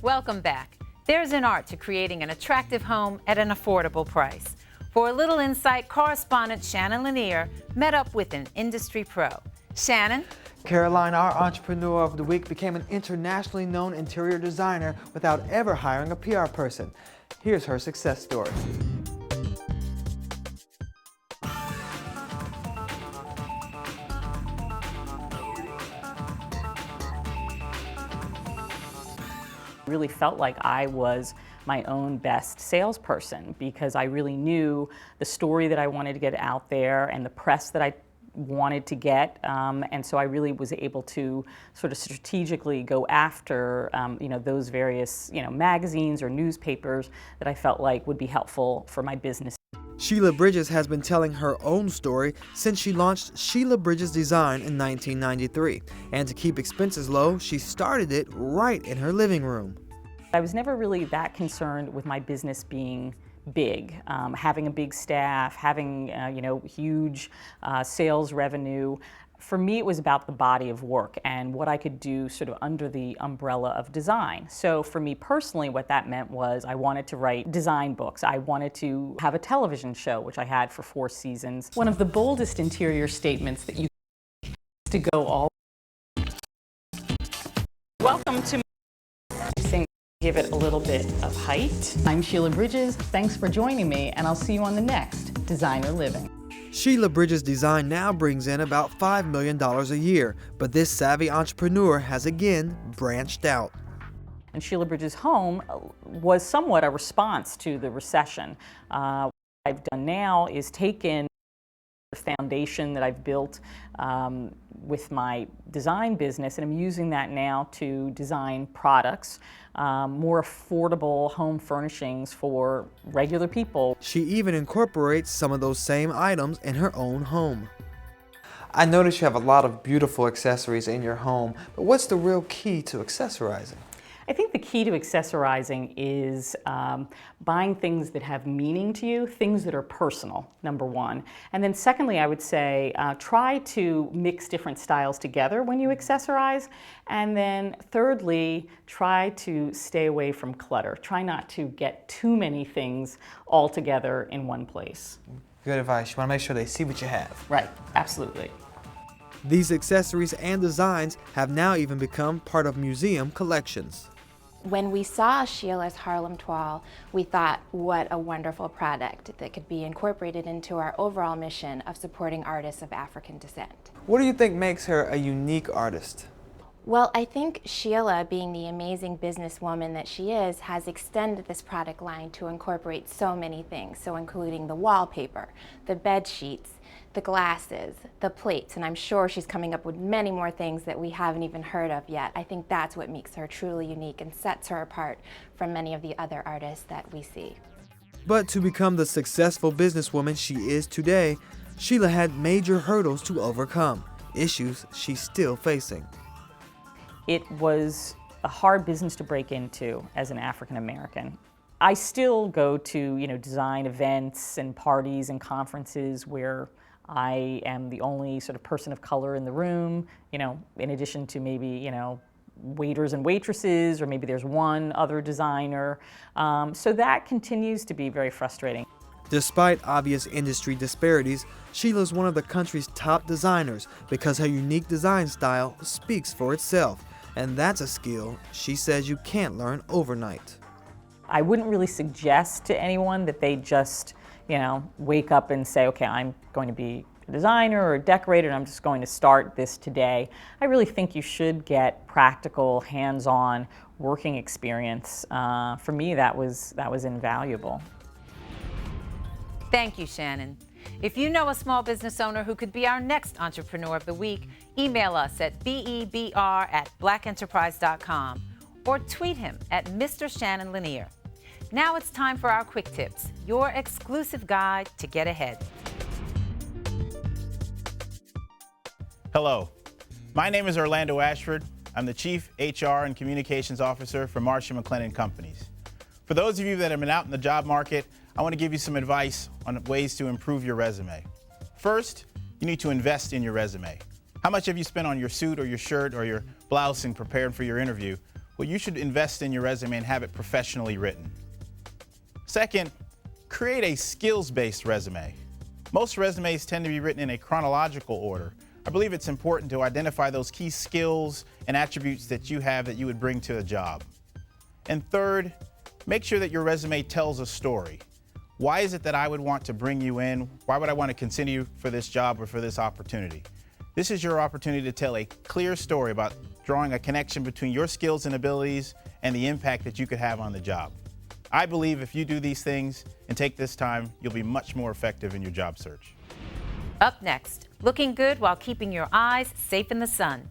Welcome back. There's an art to creating an attractive home at an affordable price. For a little insight, correspondent Shannon LaNier met up with an industry pro. Shannon? Caroline, our Entrepreneur of the Week, became an internationally known interior designer without ever hiring a PR person. Here's her success story. Really felt like I was my own best salesperson because I really knew the story that I wanted to get out there and the press that I wanted to get, and so I really was able to sort of strategically go after those various magazines or newspapers that I felt like would be helpful for my business. Sheila Bridges has been telling her own story since she launched Sheila Bridges Design in 1993. And to keep expenses low, she started it right in her living room. I was never really that concerned with my business being big, having a big staff, having huge sales revenue. For me, it was about the body of work and what I could do sort of under the umbrella of design. So for me personally, what that meant was I wanted to write design books. I wanted to have a television show, which I had for 4 seasons. One of the boldest interior statements that you to go all. Welcome to give it a little bit of height. I'm Sheila Bridges. Thanks for joining me, and I'll see you on the next Designer Living. Sheila Bridges Design now brings in about $5 million a year, but this savvy entrepreneur has again branched out. And Sheila Bridges Home was somewhat a response to the recession. What I've done now is taken the foundation that I've built with my design business, and I'm using that now to design products, more affordable home furnishings for regular people. She even incorporates some of those same items in her own home. I notice you have a lot of beautiful accessories in your home, but what's the real key to accessorizing? I think the key to accessorizing is buying things that have meaning to you, things that are personal, number one. And then secondly, I would say try to mix different styles together when you accessorize. And then thirdly, try to stay away from clutter. Try not to get too many things all together in one place. Good advice. You want to make sure they see what you have. Right, absolutely. These accessories and designs have now even become part of museum collections. When we saw Sheila's Harlem toile, we thought, what a wonderful product that could be incorporated into our overall mission of supporting artists of African descent. What do you think makes her a unique artist? Well, I think Sheila, being the amazing businesswoman that she is, has extended this product line to incorporate so many things, so including the wallpaper, the bed sheets, the glasses, the plates, and I'm sure she's coming up with many more things that we haven't even heard of yet. I think that's what makes her truly unique and sets her apart from many of the other artists that we see. But to become the successful businesswoman she is today, Sheila had major hurdles to overcome, issues she's still facing. It was a hard business to break into as an African American. I still go to design events and parties and conferences where I am the only sort of person of color in the room, in addition to maybe, waiters and waitresses, or maybe there's one other designer. So that continues to be very frustrating. Despite obvious industry disparities, Sheila's one of the country's top designers because her unique design style speaks for itself. And that's a skill she says you can't learn overnight. I wouldn't really suggest to anyone that they just wake up and say, okay, I'm going to be a designer or a decorator and I'm just going to start this today. I really think you should get practical, hands-on working experience. For me, that was invaluable. Thank you, Shannon. If you know a small business owner who could be our next Entrepreneur of the Week, email us at BEBR@blackenterprise.com or tweet him at Mr. Shannon LaNier. Now it's time for our quick tips, your exclusive guide to get ahead. Hello, my name is Orlando Ashford. I'm the Chief HR and Communications Officer for Marsh and McLennen Companies. For those of you that have been out in the job market, I want to give you some advice on ways to improve your resume. First, you need to invest in your resume. How much have you spent on your suit or your shirt or your blouse in preparing for your interview? well, you should invest in your resume and have it professionally written. Second, create a skills-based resume. Most resumes tend to be written in a chronological order. I believe it's important to identify those key skills and attributes that you have that you would bring to a job. And third, make sure that your resume tells a story. Why is it that I would want to bring you in? Why would I want to consider you for this job or for this opportunity? This is your opportunity to tell a clear story about drawing a connection between your skills and abilities and the impact that you could have on the job. I believe if you do these things and take this time, you'll be much more effective in your job search. Up next, looking good while keeping your eyes safe in the sun.